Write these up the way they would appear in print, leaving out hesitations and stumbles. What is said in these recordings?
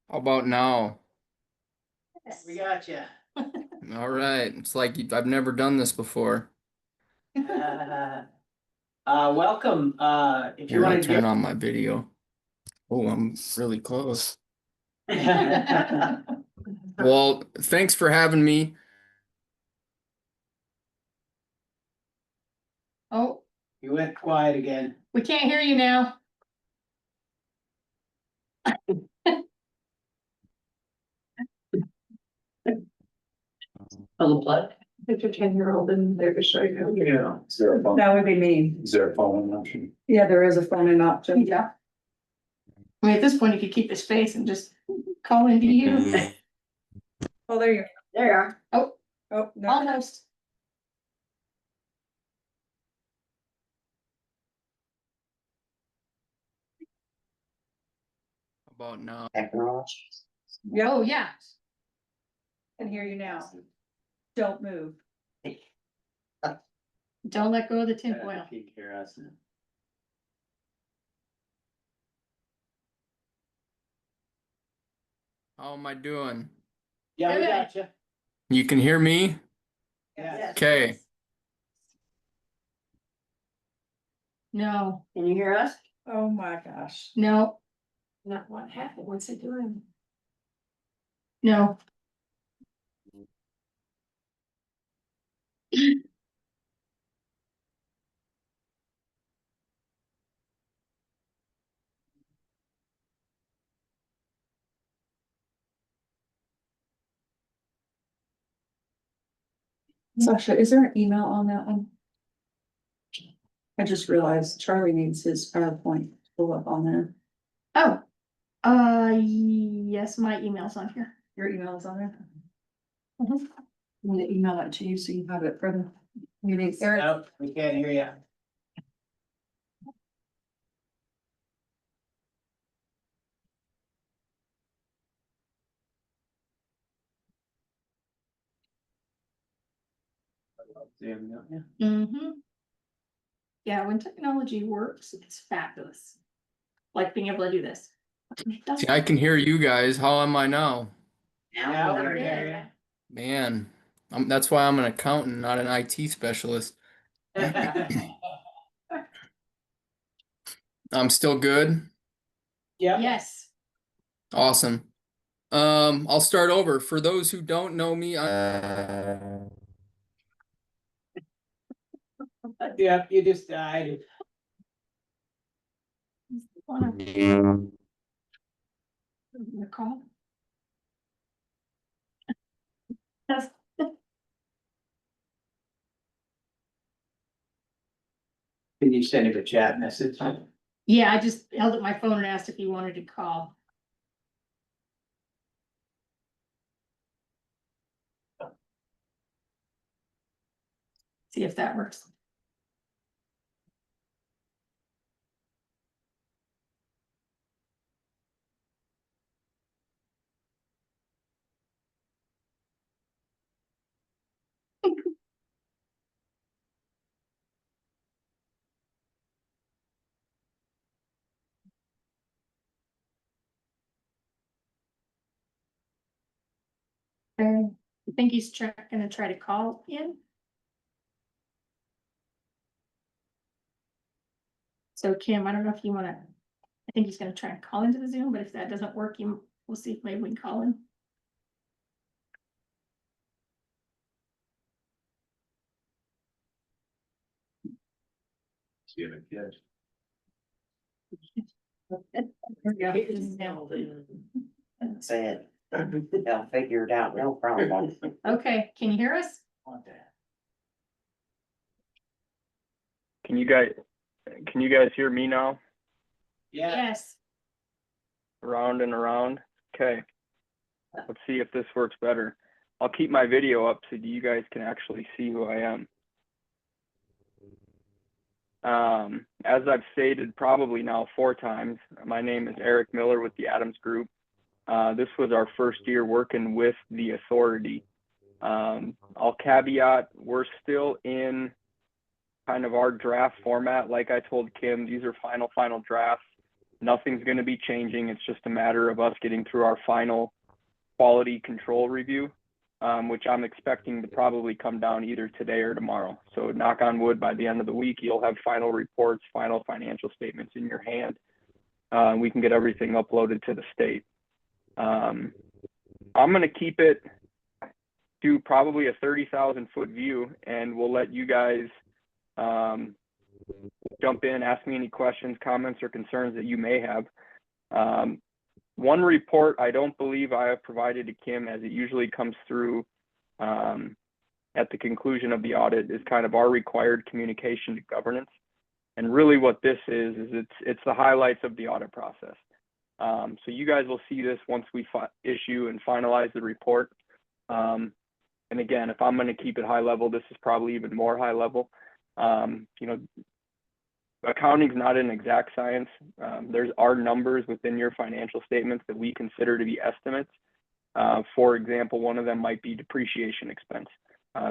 How about now? We got you. All right. It's like I've never done this before. Welcome. If you Here, I'll want to turn on my video. Oh, I'm really close. Well, thanks for having me. Oh, You went quiet again. we can't hear you now. On the plug. Put your 10-year-old in there to show you. Yeah. Is there a phone? That would be me. Is there a phone option? Yeah, there is a phone in option. Yeah. I mean, at this point, you could keep the space and just call into you. Oh, there you are. There you are. Oh, Oh, no. almost. How about now? Yeah, Oh, yeah. can hear you now. Don't move. Don't let go of the tinfoil. You can hear us now. How am I doing? Yeah, we Good. got you. You can hear me? Yeah. Okay. No, Can you hear us? Oh, my gosh. no, Not what happened, what's it doing? no. Sasha, is there an email on that one? I just realized Charlie needs his PowerPoint to pull up on there. Oh, Yes, my email's on here. Your email is on there. Mhm. I'm gonna email that to you so you have it for the meetings. Eric, Nope, we can't hear you. Mm-hmm. Yeah, when technology works, it's fabulous. Like being able to do this. It See, doesn't. I can hear you guys. How am I now? Now we We're can good. hear Man, that's why I'm an accountant, not an IT specialist. you. I'm still good. Yep. Yes. Awesome. I'll start over. For those who don't know me, Yep, you just died. Wanna recall? That's- Can you send him a chat message? Yeah, I just held up my phone and asked if he wanted to call. See if that works. You think he's gonna try to call in? So Kim, I don't know if you wanna, I think he's gonna try and call into the Zoom, but if that doesn't work, we'll see if maybe we can call him. See if it gets. Said, they'll figure it out, no problem. Okay, can you hear us? Can you guys hear me now? Yeah, Yes. Around and around. Okay. Let's see if this works better. I'll keep my video up so you guys can actually see who I am. As I've stated probably now 4 times, my name is Eric Miller with the Adams Group. This was our first year working with the authority. I'll caveat, we're still in kind of our draft format. Like I told Kim, these are final drafts. Nothing's going to be changing. It's just a matter of us getting through our final quality control review, which I'm expecting to probably come down either today or tomorrow. So knock on wood, by the end of the week, you'll have final reports, final financial statements in your hand. We can get everything uploaded to the state. I'm going to keep it to probably a 30,000 foot view, and we'll let you guys jump in, ask me any questions, comments, or concerns that you may have. One report I don't believe I have provided to Kim, as it usually comes through at the conclusion of the audit, is kind of our required communication to governance. And really what this is it's the highlights of the audit process. So you guys will see this once we issue and finalize the report. And again, if I'm going to keep it high level, this is probably even more high level. You know, accounting is not an exact science. There are numbers within your financial statements that we consider to be estimates. For example, one of them might be depreciation expense.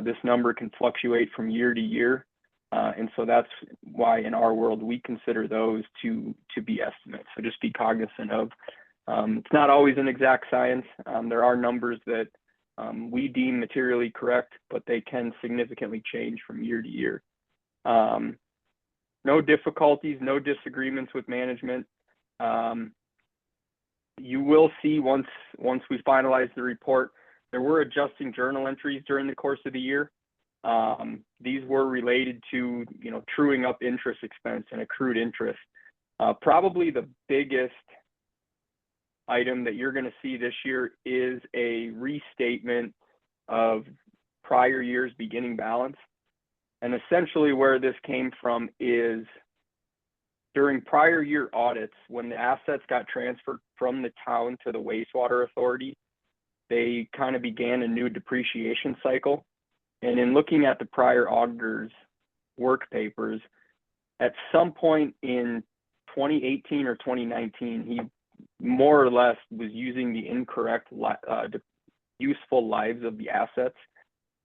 This number can fluctuate from year to year. And so that's why in our world, we consider those to be estimates. So just be cognizant of, it's not always an exact science. There are numbers that we deem materially correct, but they can significantly change from year to year. No difficulties, no disagreements with management. You will see once we finalize the report, there were adjusting journal entries during the course of the year. These were related to, you know, truing up interest expense and accrued interest. Probably the biggest item that you're going to see this year is a restatement of prior year's beginning balance. And essentially where this came from is during prior year audits, when the assets got transferred from the town to the wastewater authority, they kind of began a new depreciation cycle. And in looking at the prior auditor's work papers, at some point in 2018 or 2019, he more or less was using the incorrect useful lives of the assets.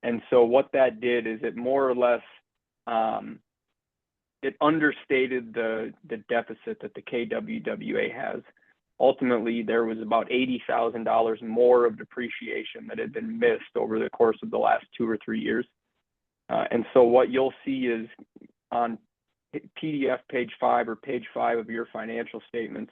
And so what that did is it more or less, it understated the deficit that the KWWA has. Ultimately, there was about $80,000 more of depreciation that had been missed over the course of the last 2 or 3 years. And so what you'll see is on PDF page 5 or page 5 of your financial statements,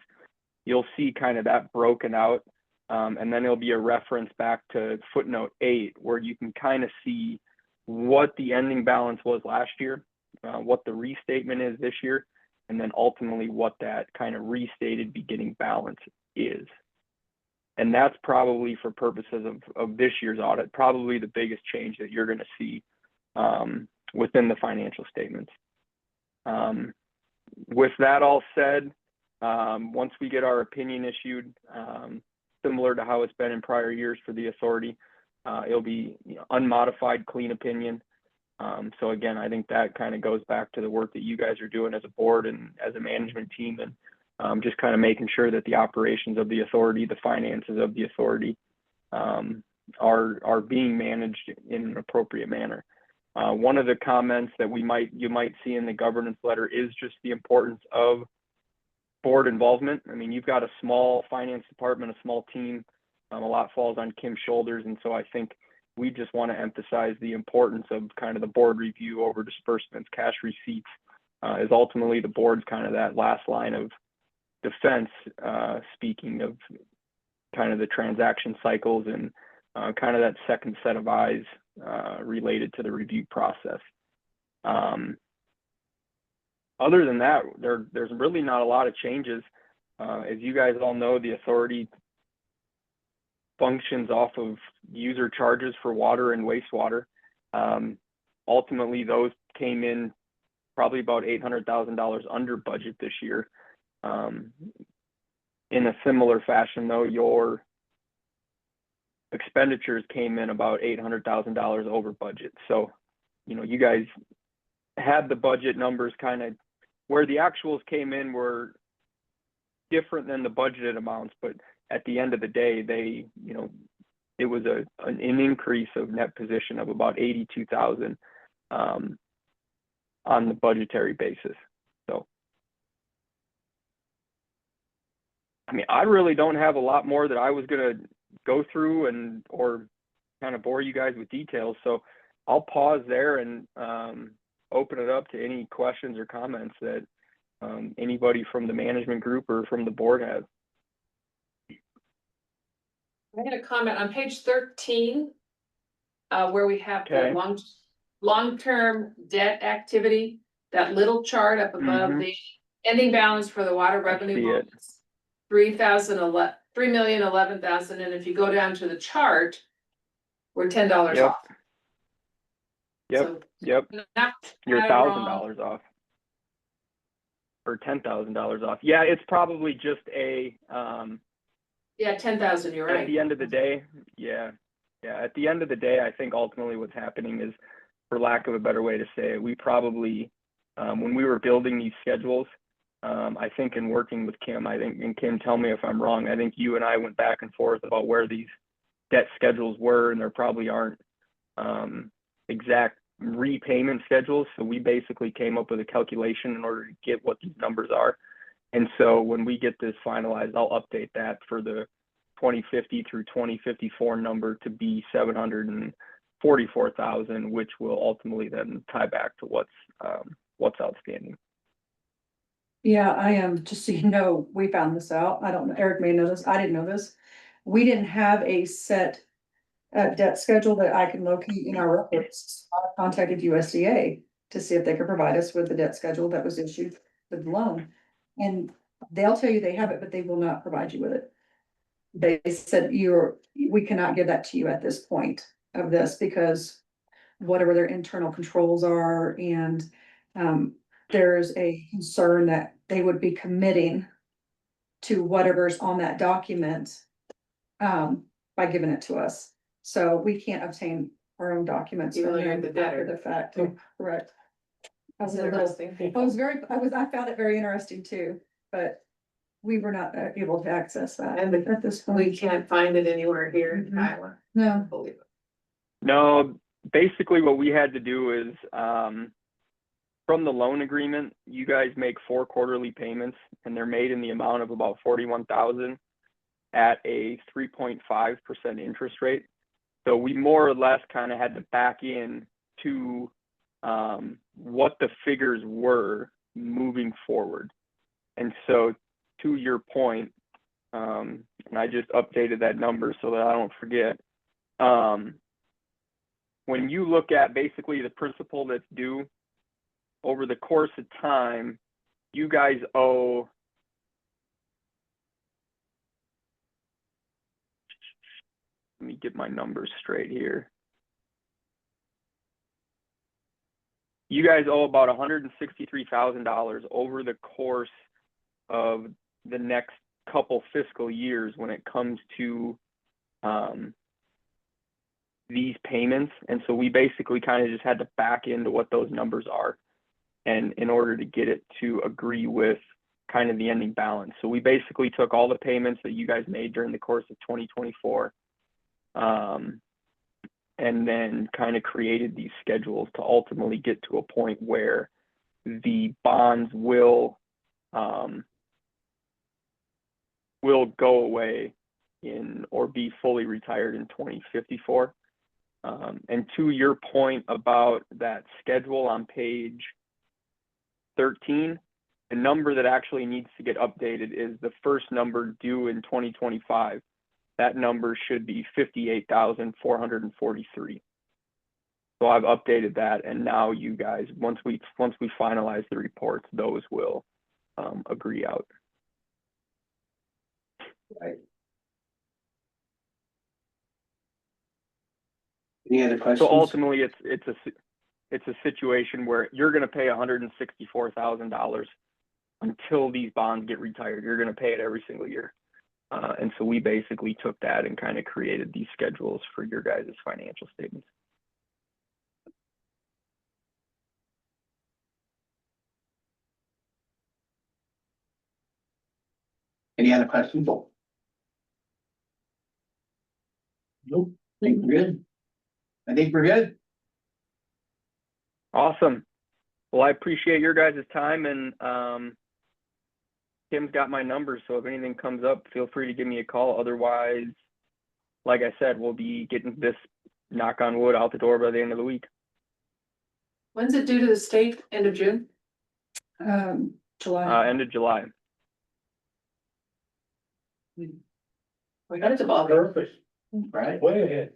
you'll see kind of that broken out. And then there'll be a reference back to footnote 8, where you can kind of see what the ending balance was last year, what the restatement is this year, and then ultimately what that kind of restated beginning balance is. And that's probably, for purposes of this year's audit, probably the biggest change that you're going to see within the financial statements. With that all said, once we get our opinion issued, similar to how it's been in prior years for the authority, it'll be, you know, unmodified, clean opinion. So again, I think that kind of goes back to the work that you guys are doing as a board and as a management team, and just kind of making sure that the operations of the authority, the finances of the authority, are being managed in an appropriate manner. One of the comments that you might see in the governance letter is just the importance of board involvement. I mean, you've got a small finance department, a small team, a lot falls on Kim's shoulders. And so I think we just want to emphasize the importance of kind of the board review over disbursements, cash receipts, is ultimately the board's kind of that last line of defense, speaking of kind of the transaction cycles and kind of that second set of eyes related to the review process. Other than that, there's really not a lot of changes. As you guys all know, the authority functions off of user charges for water and wastewater. Ultimately, those came in probably about $800,000 under budget this year. In a similar fashion, though, your expenditures came in about $800,000 over budget. So, you know, you guys had the budget numbers kind of where the actuals came in were different than the budgeted amounts, but at the end of the day, they, you know, it was an increase of net position of about 82,000 on the budgetary basis. So, I mean, I really don't have a lot more that I was going to go through or kind of bore you guys with details. So I'll pause there and open it up to any questions or comments that anybody from the management group or from the board has. I had a comment on page 13, where we have the Okay. long-term debt activity, that little chart up above the ending balance for the water revenue see it. bonus, 3,011,000, and if you go down to the chart, we're $10 Yep. off. Yep. So Yep. not You're wrong. $1,000 off. Or $10,000 off. Yeah, it's probably just a Yeah, 10,000, you're right. at the end of the day, at the end of the day, I think ultimately what's happening is, for lack of a better way to say it, we probably, when we were building these schedules, I think in working with Kim, and Kim, tell me if I'm wrong, I think you and I went back and forth about where these debt schedules were, and there probably aren't exact repayment schedules. So we basically came up with a calculation in order to get what these numbers are. And so when we get this finalized, I'll update that for the 2050 through 2054 number to be 744,000, which will ultimately then tie back to what's outstanding. Yeah, I am, just so you know, we found this out. I don't know, Eric may know this. I didn't know this. We didn't have a set debt schedule that I can locate in our records. I contacted USDA to see if they could provide us with the debt schedule that was issued with the loan. And they'll tell you they have it, but they will not provide you with it. They said we cannot give that to you at this point of this, because whatever their internal controls are, and there's a concern that they would be committing to whatever's on that document, by giving it to us. So we can't obtain our own documents Even from though you're them the after debtor. the fact, correct? I was a little, Interesting. I found it very interesting too, but we were not able to access that And at this point. We can't find it anywhere here in Mhm. Iowa. No, Believe it. No, basically what we had to do is, from the loan agreement, you guys make 4 quarterly payments and they're made in the amount of about 41,000 at a 3.5% interest rate. So we more or less kind of had to back in to, what the figures were moving forward. And so to your point, and I just updated that number so that I don't forget. When you look at basically the principal that's due over the course of time, you guys owe, let me get my numbers straight here. You guys owe about $163,000 over the course of the next couple fiscal years when it comes to these payments. And so we basically kind of just had to back into what those numbers are, and in order to get it to agree with kind of the ending balance. So we basically took all the payments that you guys made during the course of 2024, and then kind of created these schedules to ultimately get to a point where the bonds will go away or be fully retired in 2054. And to your point about that schedule on page 13, the number that actually needs to get updated is the first number due in 2025. That number should be 58,443. So I've updated that, and now you guys, once we finalize the reports, those will agree out. right. Any other questions? So ultimately, it's a situation where you're going to pay $164,000 until these bonds get retired. You're going to pay it every single year. And so we basically took that and kind of created these schedules for your guys' financial statements. Any other questions? Nope. Think we're good. I think we're good. Awesome. Well, I appreciate your guys' time, and Kim's got my number, so if anything comes up, feel free to give me a call. Otherwise, like I said, we'll be getting this, knock on wood, out the door by the end of the week. When's it due to the state? End of June? July. End of July. We got it to Bobby. Perfect. Right? Way ahead.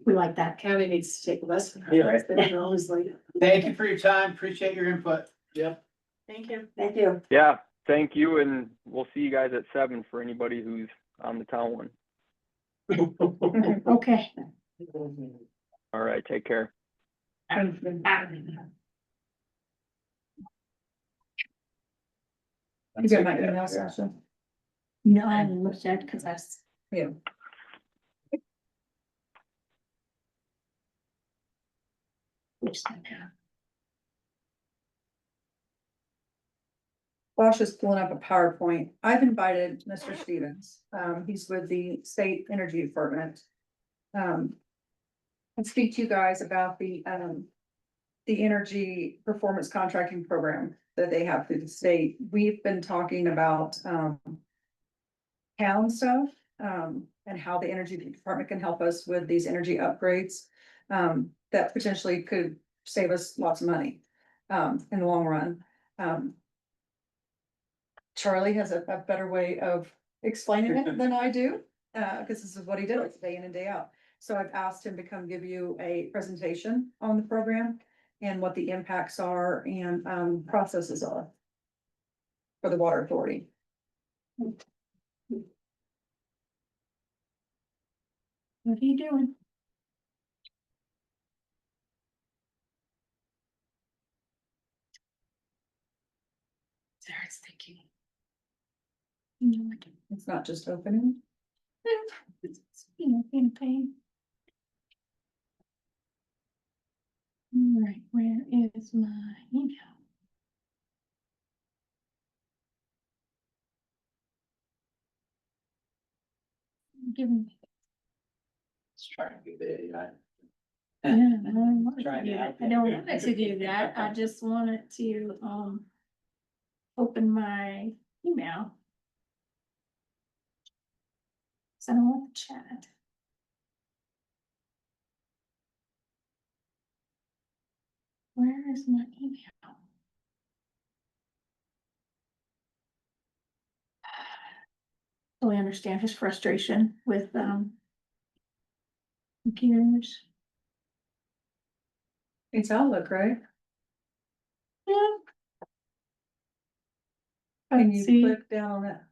We like that. County needs to take a lesson. Yeah. They're always late. Thank you for your time. Appreciate your input. Yep. Thank you. Thank you. Yeah, thank you, and we'll see you guys at 7 for anybody who's on the town one. Okay. All right, take care. You got my email, Sasha? No, I haven't looked yet because I was. Yeah. Bosch is pulling up a PowerPoint. I've invited Mr. Stevens. He's with the State Energy Department. And speak to you guys about the energy performance contracting program that they have through the state. We've been talking about, town stuff, and how the energy department can help us with these energy upgrades, that potentially could save us lots of money, in the long run. Charlie has a better way of explaining it than I do, because this is what he does day in and day out. So I've asked him to come give you a presentation on the program and what the impacts are and, processes are for the water authority. What are you doing? was thinking. No, I don't. It's not just opening. It's, you know, in pain. All right, where is my email? Give me. Let's try and do the AI. Yeah, I don't want to Trying do to that. help I you. don't want it to do that. I just wanted to, open my email. So I don't want the chat. Where is my email? Totally understand his frustration with, computers. It's Outlook, right? Yeah. Can Let's you see. click down on that,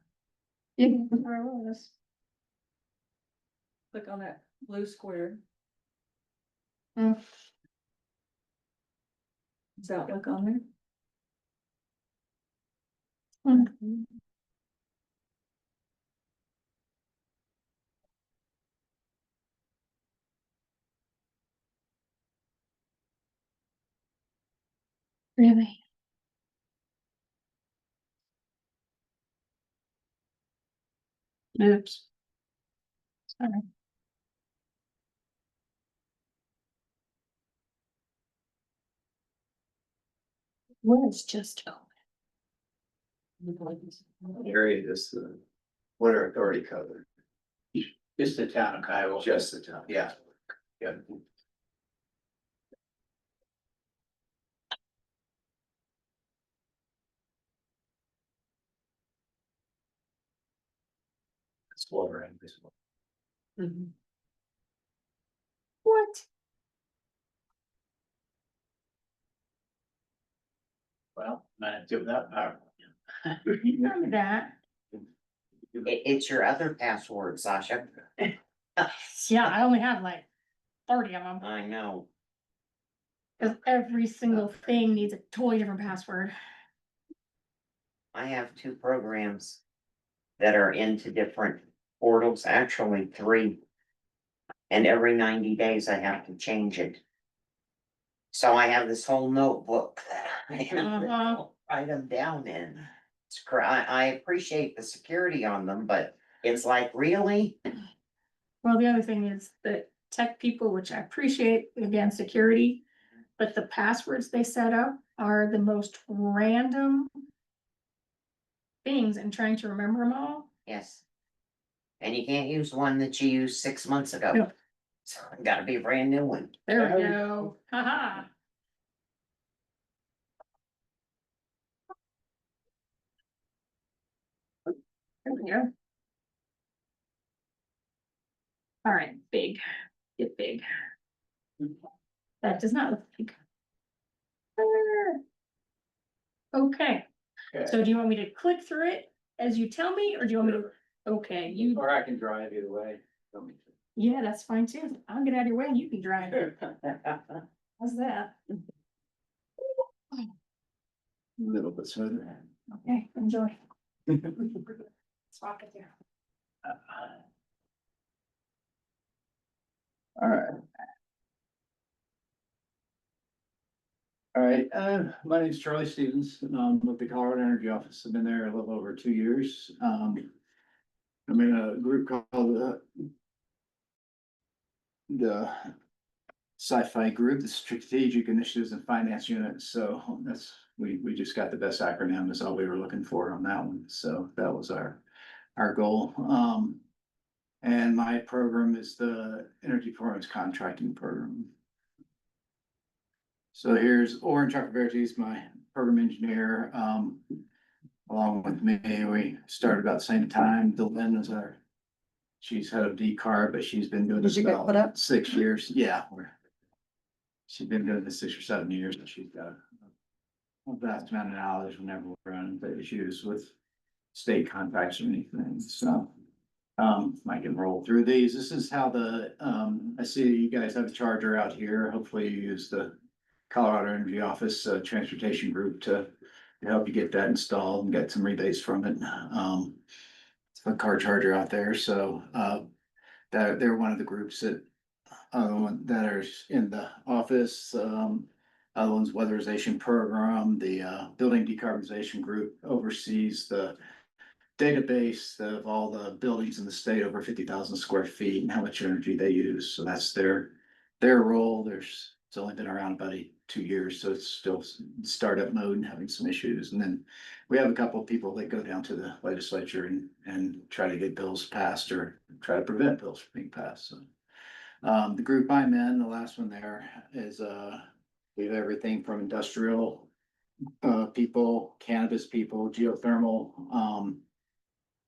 Yeah, where it was. click on that blue square? Mm. Is Outlook on there? Mm. Really? Oops. Sorry. Was just open. Area is the water authority covered. Just the town of Kiowa. Just the town. Yeah. Yeah. It's water and this one. What? Well, not doing that power. Tell me that. It's your other password, Sasha. Yeah, I only have like 30 of them. I know. Cause every single thing needs a totally different password. I have 2 programs that are into different portals, actually 3. And every 90 days I have to change it. So I have this whole notebook that I have to Uh-huh. write them down in. I appreciate the security on them, but it's like, really? Well, the other thing is that tech people, which I appreciate, again, security, but the passwords they set up are the most random things and trying to remember them all. Yes. And you can't use one that you used 6 months ago. No. So I gotta be a brand new one. There we go. Haha. There we go. All right, big, get big. That does not look big. Okay, so do you want me to click through it as you tell me, or do you want me to? Okay, you, Or I can drive either way. yeah, that's fine too. I'll get out of your way and you can drive. How's that? A little bit smoother. Okay, enjoy. Let's rock it there. All right. All right, my name is Charlie Stevens, and I'm with the Colorado Energy Office. I've been there a little over 2 years. I'm in a group called the Sci-Fi Group, the Strategic Initiatives and Finance Unit. So that's, we just got the best acronym is all we were looking for on that one. So that was our goal. And my program is the Energy Performance Contracting Program. So here's Oren Chakravarti, my program engineer. Along with me, we started about the same time. Dylan is she's head of decarb, but she's been doing this Did you get put about up? 6 years. Yeah, she's been doing this 6 or 7 years, and she's got a vast amount of knowledge whenever we're running into issues with state contracts or anything. So I can roll through these. This is how I see you guys have a charger out here. Hopefully you use the Colorado Energy Office Transportation Group to to help you get that installed and get some rebates from it. It's a car charger out there, so, they're one of the groups that, that are in the office, other one's weatherization program, the, building decarbonization group oversees the database of all the buildings in the state over 50,000 square feet and how much energy they use. So that's their role. It's only been around about 2 years, so it's still startup mode and having some issues. And then we have a couple of people that go down to the legislature and try to get bills passed or try to prevent bills from being passed. So, the group I'm in, the last one there is, we have everything from industrial, people, cannabis people, geothermal,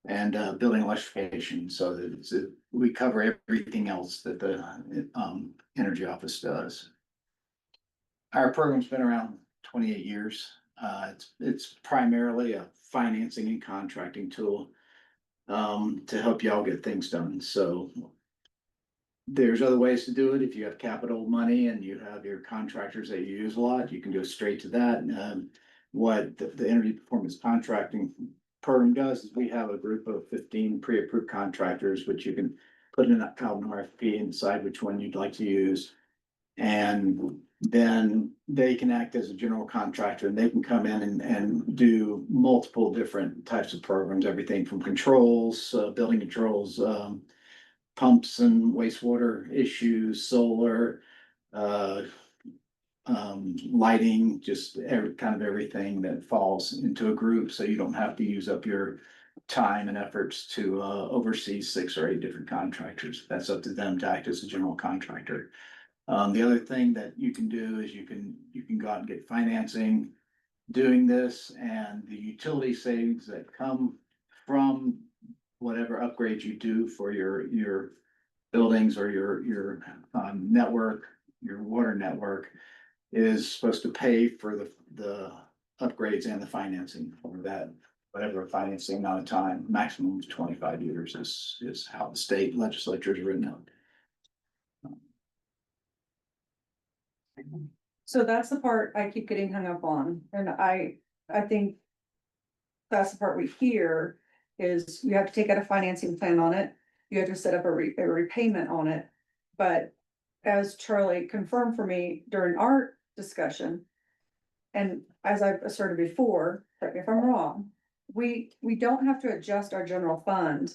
and building electrification, so that we cover everything else that the energy office does. Our program's been around 28 years. It's primarily a financing and contracting tool to help y'all get things done. So there's other ways to do it. If you have capital money and you have your contractors that you use a lot, you can go straight to that. What the energy performance contracting program does is we have a group of 15 pre-approved contractors, which you can put in out an RFP and decide which one you'd like to use. And then they can act as a general contractor and they can come in and do multiple different types of programs, everything from controls, building controls, pumps and wastewater issues, solar, lighting, just kind of everything that falls into a group, so you don't have to use up your time and efforts to oversee 6 or 8 different contractors. That's up to them to act as a general contractor. The other thing that you can do is you can go out and get financing doing this, and the utility savings that come from whatever upgrades you do for your buildings or your network, your water network, is supposed to pay for the upgrades and the financing for that, whatever financing amount of time, maximum of 25 years is how the state legislature is written out. So that's the part I keep getting hung up on, and I think that's the part we hear is you have to take out a financing plan on it. You have to set up a repayment on it. But as Charlie confirmed for me during our discussion, and as I've asserted before, correct me if I'm wrong, we don't have to adjust our general fund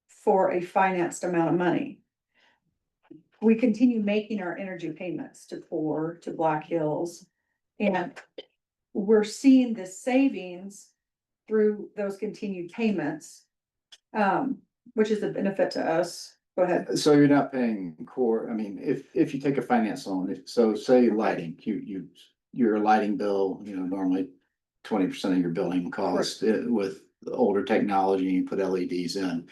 for a financed amount of money. We continue making our energy payments to Core, to Black Hills, and we're seeing the savings through those continued payments, which is a benefit to us. Go ahead. So you're not paying core, I mean, if you take a finance loan, so say lighting, your lighting bill, normally 20% of your building cost with older technology, you put LEDs in,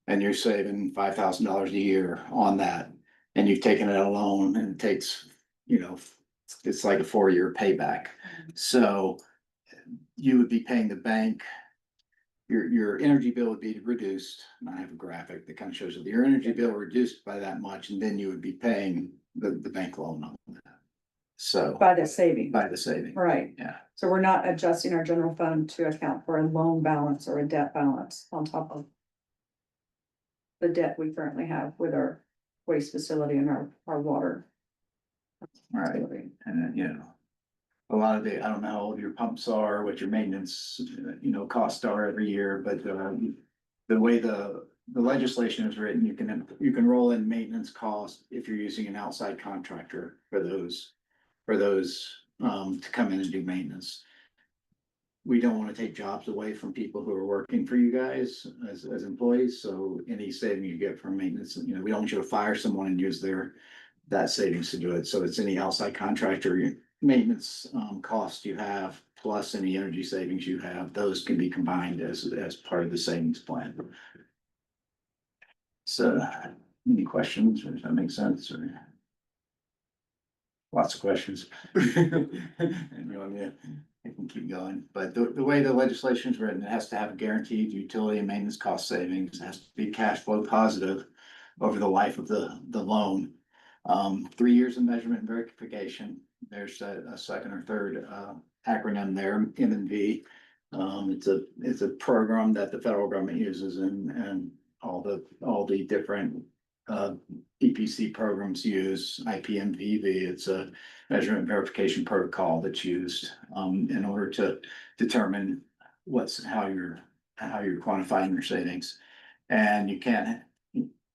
and you're saving $5,000 a year on that. And you've taken it out a loan and it takes, it's like a 4-year payback. So you would be paying the bank, your energy bill would be reduced. And I have a graphic that kind of shows that your energy bill reduced by that much, and then you would be paying the bank loan on that. So By the saving. by the saving. Right. Yeah. So we're not adjusting our general fund to account for a loan balance or a debt balance on top of the debt we currently have with our waste facility and our water. Right. facility. And then, a lot of I don't know how old your pumps are, what your maintenance, costs are every year, but, the way the legislation is written, you can roll in maintenance costs if you're using an outside contractor for those, to come in and do maintenance. We don't want to take jobs away from people who are working for you guys as employees, so any saving you get from maintenance, we don't want you to fire someone and use that savings to do it. So it's any outside contractor maintenance cost you have, plus any energy savings you have, those can be combined as part of the savings plan. So, any questions, or does that make sense, or? Lots of questions. And I can keep going, but the way the legislation is written, it has to have a guaranteed utility and maintenance cost savings. It has to be cash flow positive over the life of the loan. 3 years of measurement and verification. There's a second or third acronym there, M&V. It's a program that the federal government uses and all the different EPC programs use IPMVV. It's a measurement verification protocol that's used in order to determine how you're quantifying your savings. And you can't,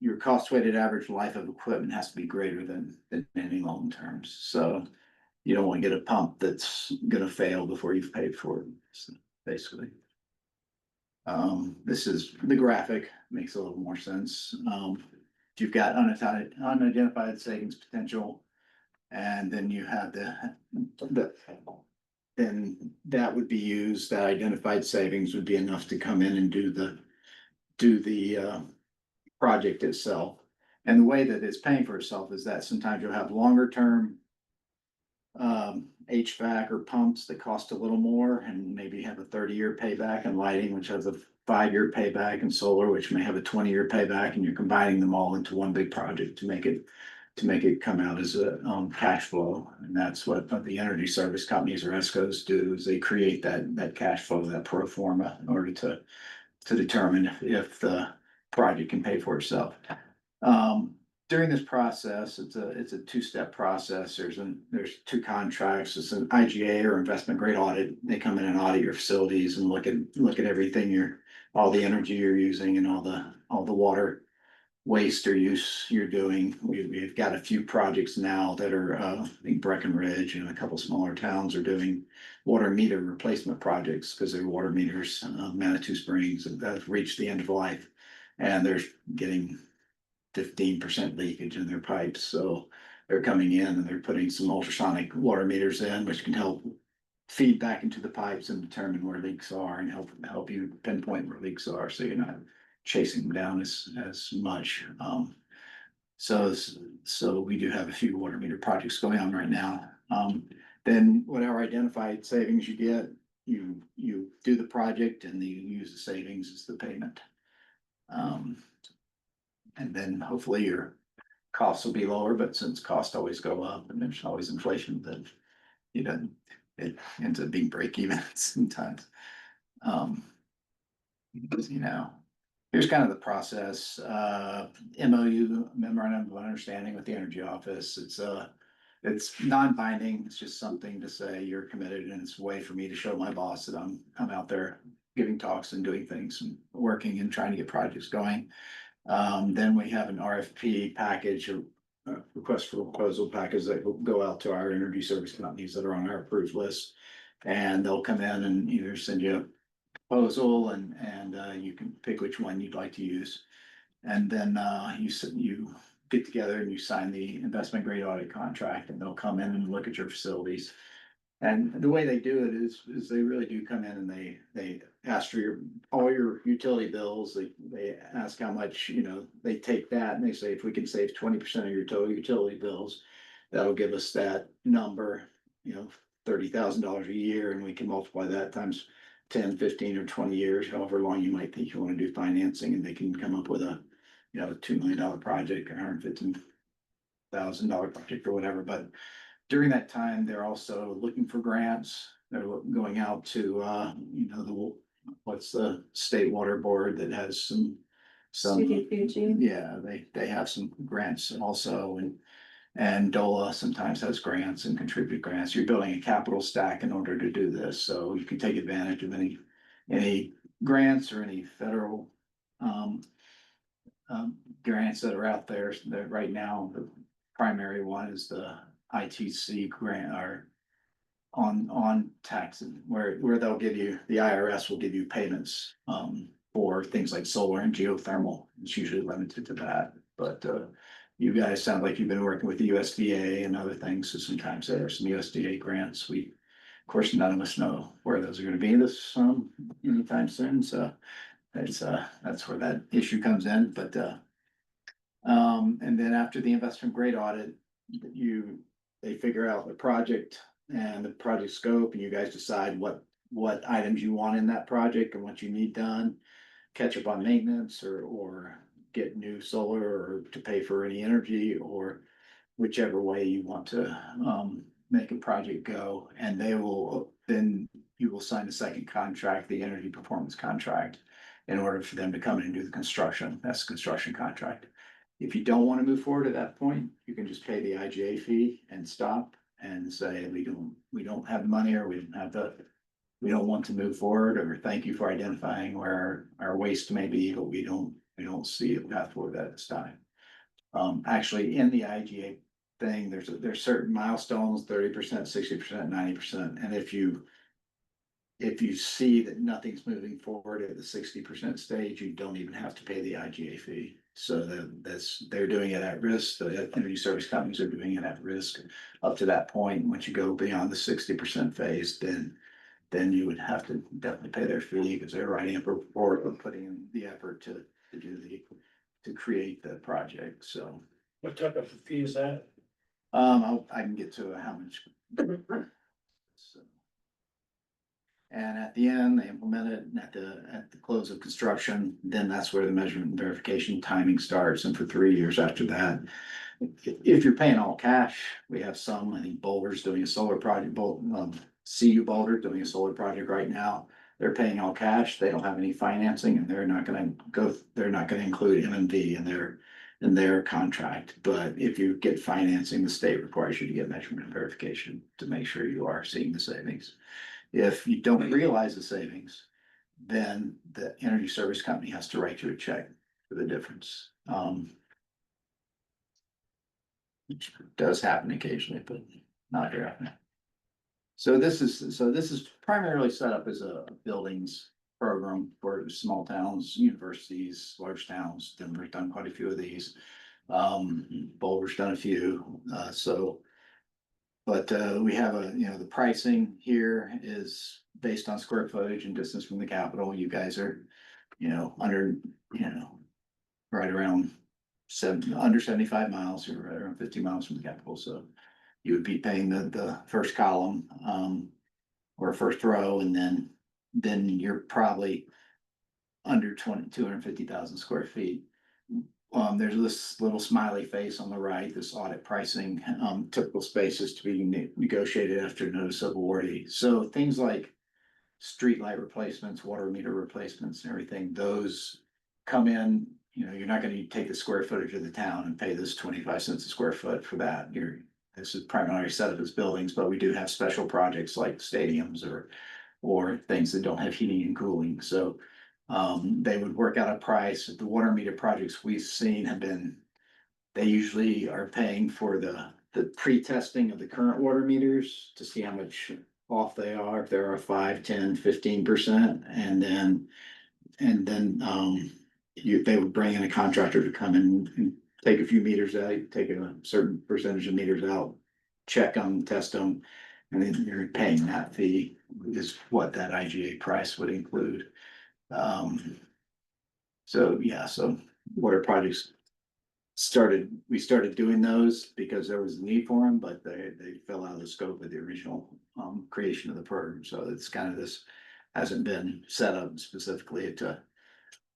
your cost weighted average life of equipment has to be greater than any loan terms. So you don't want to get a pump that's gonna fail before you've paid for it, so, basically. This is the graphic, makes a little more sense. You've got unidentified savings potential. And then you have then that would be used, that identified savings would be enough to come in and do the project itself. And the way that it's paying for itself is that sometimes you'll have longer term HVAC or pumps that cost a little more and maybe have a 30-year payback, and lighting, which has a 5-year payback, and solar, which may have a 20-year payback, and you're combining them all into one big project to make it come out as a cash flow. And that's what the energy service companies or ESCOs do, is they create that cash flow, that pro forma, in order to determine if the project can pay for itself. During this process, it's a two-step process. There's two contracts. It's an IGA, or investment grade audit. They come in and audit your facilities and look at everything, all the energy you're using and all the water waste or use you're doing. We've got a few projects now that are, I think Breckenridge and a couple smaller towns are doing water meter replacement projects, because their water meters, Manitou Springs, have reached the end of life, and they're getting 15% leakage in their pipes. So they're coming in and they're putting some ultrasonic water meters in, which can help feed back into the pipes and determine where leaks are, and help you pinpoint where leaks are, so you're not chasing them down as much. So we do have a few water meter projects going on right now. Then whatever identified savings you get, you do the project and you use the savings as the payment. And then hopefully your costs will be lower, but since costs always go up and there's always inflation, then it ends up being break even sometimes. Here's kind of the process. MOU, memorandum of understanding with the Energy Office. It's non-binding. It's just something to say you're committed, and it's a way for me to show my boss that I'm out there giving talks and doing things and working and trying to get projects going. Then we have an RFP package, or request for proposal package, that will go out to our energy service companies that are on our approved list. And they'll come in and either send you a proposal, and you can pick which one you'd like to use. And then you get together and you sign the investment grade audit contract, and they'll come in and look at your facilities. And the way they do it is they really do come in and they ask for all your utility bills. They ask how much, they take that and they say, if we can save 20% of your total utility bills, that'll give us that number, $30,000 a year, and we can multiply that times 10, 15, or 20 years, however long you might think you want to do financing, and they can come up with a $2 million project or $150,000 project or whatever. But during that time, they're also looking for grants. They're going out to, what's the state water board that has some, CDPG. yeah, they have some grants also, and DOLA sometimes has grants and contribute grants. You're building a capital stack in order to do this, so you can take advantage of any grants or any federal grants that are out there. That right now, the primary one is the ITC grant, or on taxes, where they'll give you, the IRS will give you payments for things like solar and geothermal. It's usually limited to that, but you guys sound like you've been working with the USDA and other things, so sometimes there are some USDA grants. Of course, none of us know where those are gonna be this anytime soon, so that's where that issue comes in. But and then after the investment grade audit, they figure out the project and the project scope, and you guys decide what items you want in that project and what you need done, catch up on maintenance, or get new solar, or to pay for any energy, or whichever way you want to make a project go, and then you will sign a second contract, the energy performance contract, in order for them to come in and do the construction. That's the construction contract. If you don't want to move forward at that point, you can just pay the IGA fee and stop and say, we don't have the money, or we don't want to move forward, or thank you for identifying where our waste may be, but we don't see a path forward at this time. Actually, in the IGA thing, there's certain milestones, 30%, 60%, 90%, and if you see that nothing's moving forward at the 60% stage, you don't even have to pay the IGA fee. So they're doing it at risk. The energy service companies are doing it at risk up to that point. Once you go beyond the 60% phase, then you would have to definitely pay their fee, because they're writing up a report and putting in the effort to create the project. So What type of fee is that? I can get to how much. So. And at the end, they implement it, and at the close of construction, then that's where the measurement and verification timing starts. And for 3 years after that, if you're paying all cash, we have some, I think Boulder's doing a solar project, CU Boulder doing a solar project right now. They're paying all cash. They don't have any financing, and they're not gonna include MMV in their contract. But if you get financing, the state requires you to get measurement and verification to make sure you are seeing the savings. If you don't realize the savings, then the energy service company has to write you a check for the difference. Which does happen occasionally, but not very often. So this is primarily set up as a buildings program for small towns, universities, large towns. Denver's done quite a few of these. Boulder's done a few, but we have the pricing here is based on square footage and distance from the capital. You guys are, under, right around under 75 miles, or right around 50 miles from the capital. So you would be paying the first column, or first row, and then you're probably under 250,000 square feet. There's this little smiley face on the right, this audit pricing, typical spaces to be negotiated after notice of awardee. So things like street light replacements, water meter replacements, and everything, those come in, you're not gonna take the square footage of the town and pay this 25 cents a square foot for that. This is primarily set up as buildings, but we do have special projects like stadiums or things that don't have heating and cooling. So they would work out a price. The water meter projects we've seen they usually are paying for the pre-testing of the current water meters to see how much off they are, if there are 5, 10, 15%. And then they would bring in a contractor to come in and take a few meters out, take a certain percentage of meters out, check them, test them, and then you're paying that fee is what that IGA price would include. So water projects we started doing those because there was a need for them, but they fell out of the scope of the original creation of the program. So it's kind of this hasn't been set up specifically to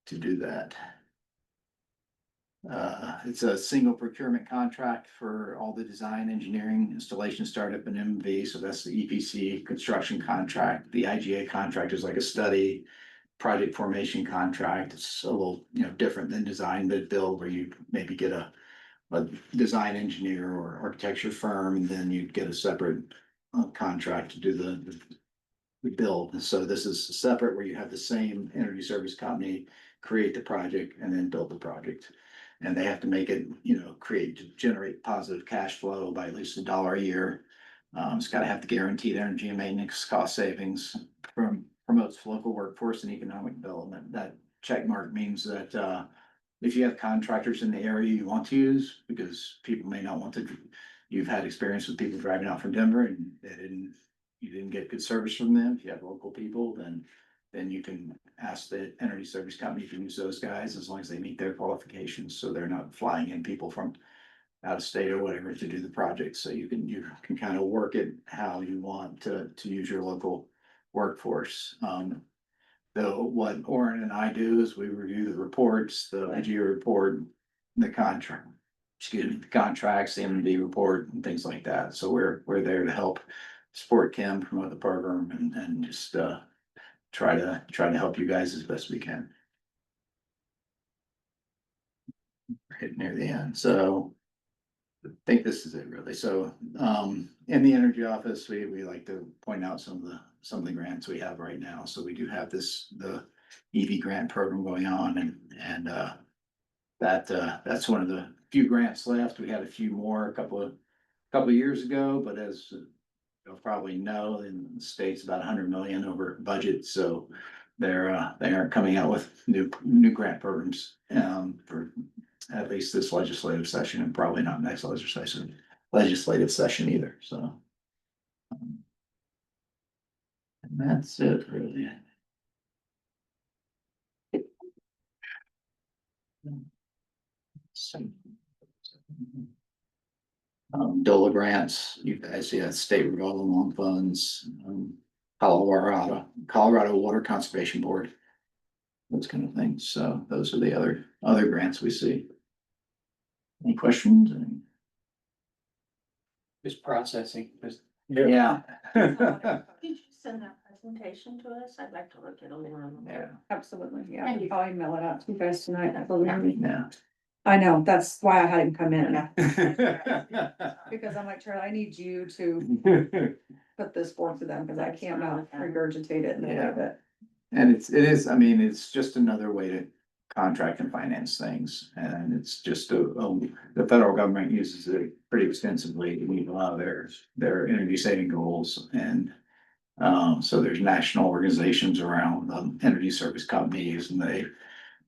do that. It's a single procurement contract for all the design, engineering, installation, startup, and MV. So that's the EPC construction contract. The IGA contract is like a study project formation contract. It's a little, different than design bid build, where you maybe get a design engineer or architecture firm, and then you get a separate contract to do the build. So this is separate, where you have the same energy service company create the project and then build the project. And they have to make it, generate positive cash flow by at least $1 a year. It's got to have the guaranteed energy and maintenance cost savings, promotes local workforce and economic development. That check mark means that if you have contractors in the area you want to use, because people may not want to, you've had experience with people driving out from Denver and you didn't get good service from them. If you have local people, then you can ask the energy service company to use those guys as long as they meet their qualifications. So they're not flying in people from out of state or whatever to do the project. So you can kind of work it how you want to use your local workforce. Though what Oren and I do is we review the reports, the IGA report, the contract. the contracts, the M&D report and things like that. So we're there to help support Kim, promote the program and just, try to help you guys as best we can. We're hitting near the end, so I think this is it really. So, in the energy office, we like to point out some of the grants we have right now. So we do have the EV grant program going on and that's one of the few grants left. We had a few more a couple of years ago, but as you'll probably know, in the state's about 100 million over budget, so they aren't coming out with new grant programs for at least this legislative session, and probably not next legislative session either. So, and that's it really. DOLA grants, you guys see that state revolving loan funds, Colorado Water Conservation Board. Those kind of things. So those are the other grants we see. Any questions? Just processing, just. Yeah. Did you send that presentation to us? I'd like to look at a more. Yeah, Absolutely, yeah, Thank you. I'll email it out to you guys tonight, I believe. yeah. I know, that's why I had him come in, because I'm like, Charlie, I need you to put this forth to them, because I can't not regurgitate it in a way that. And it is, I mean, it's just another way to contract and finance things, and it's just the federal government uses it pretty extensively to meet a lot of their energy saving goals, and so there's national organizations around energy service companies, and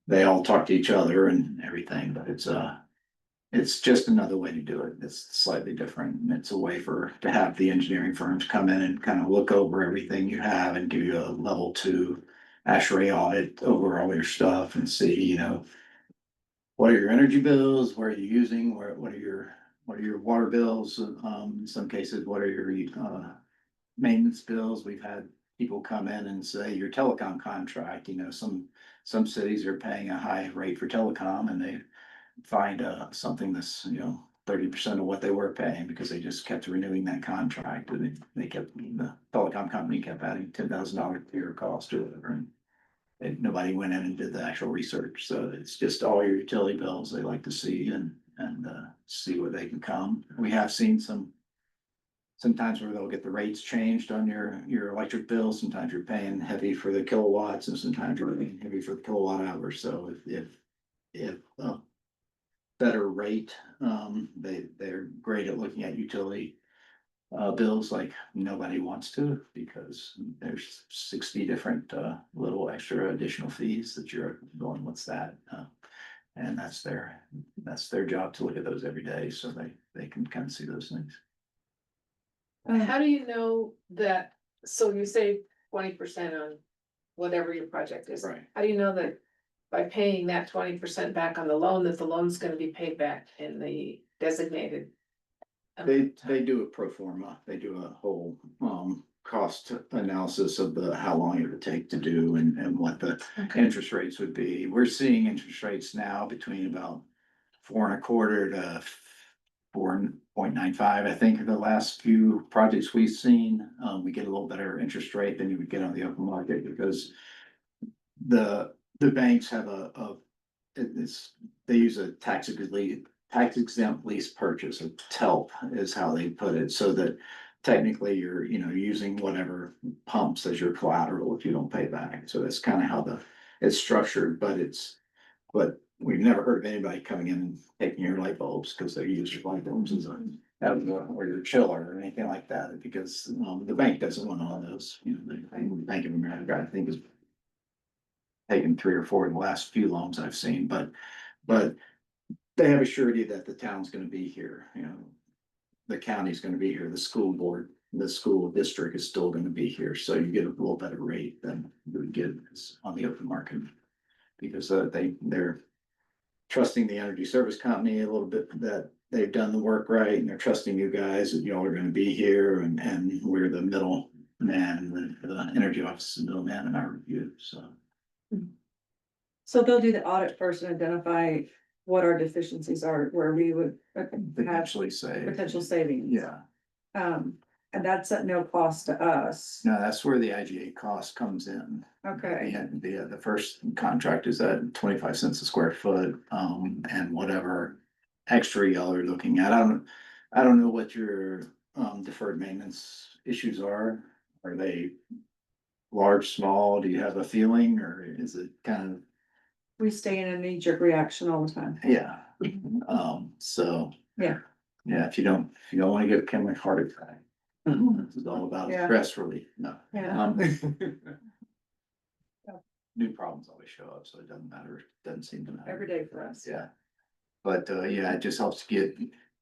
they all talk to each other and everything, but it's just another way to do it. It's slightly different, and it's a way to have the engineering firms come in and kind of look over everything you have and give you a level 2 ASHRAE audit over all your stuff and see, what are your energy bills, what are you using, what are your water bills, in some cases, what are your maintenance bills. We've had people come in and say your telecom contract, some cities are paying a high rate for telecom, and they find something that's 30% of what they were paying because they just kept renewing that contract, and the telecom company kept adding $10,000 to your cost or whatever. And nobody went in and did the actual research, so it's just all your utility bills they like to see and see where they can come. We have seen sometimes where they'll get the rates changed on your electric bill. Sometimes you're paying heavy for the kilowatts, and sometimes you're paying heavy for the kilowatt hours. So if better rate, they're great at looking at utility bills like nobody wants to, because there's 60 different little extra additional fees that you're going, what's that? And that's their job to look at those every day, so they can kind of see those things. How do you know that, so you save 20% on whatever your project is? Right. How do you know that by paying that 20% back on the loan, that the loan's gonna be paid back in the designated? They do a pro forma, they do a whole cost analysis of how long it would take to do and what the interest rates would be. We're seeing interest rates now between about 4.25% to 4.95. I think the last few projects we've seen, we get a little better interest rate than you would get on the open market, because the banks have they use a tax exempt lease purchase, a TELP is how they put it, so that technically you're using whatever pumps as your collateral if you don't pay back. So that's kind of how it's structured, but we've never heard of anybody coming in and taking your light bulbs because they use your light bulbs as or your chiller or anything like that, because the bank doesn't want all those. The Bank of America, I think, is taken 3 or 4 in the last few loans I've seen, but they have a surety that the town's gonna be here, the county's gonna be here, the school board, the school district is still gonna be here, so you get a little better rate than you would get on the open market. Because they're trusting the energy service company a little bit, that they've done the work right, and they're trusting you guys that y'all are gonna be here, and we're the middle man, the energy office is the middle man in our review, so. So they'll do the audit first and identify what our deficiencies are, where we would have Potentially say. potential savings. Yeah, And that's at no cost to us. no, that's where the IGA cost comes in. Okay, The first contract is at 25 cents a square foot, and whatever extra y'all are looking at. I don't know what your, deferred maintenance issues are. Are they large, small? Do you have a feeling, or is it kind of, we stay in a knee-jerk reaction all the time. yeah, so. Yeah. Yeah, if you don't wanna get Kim a heart attack. This is all about Yeah. stress relief, no. Yeah. New problems always show up, so it doesn't matter, doesn't seem to matter. Every day for us. Yeah. But, yeah, it just helps get,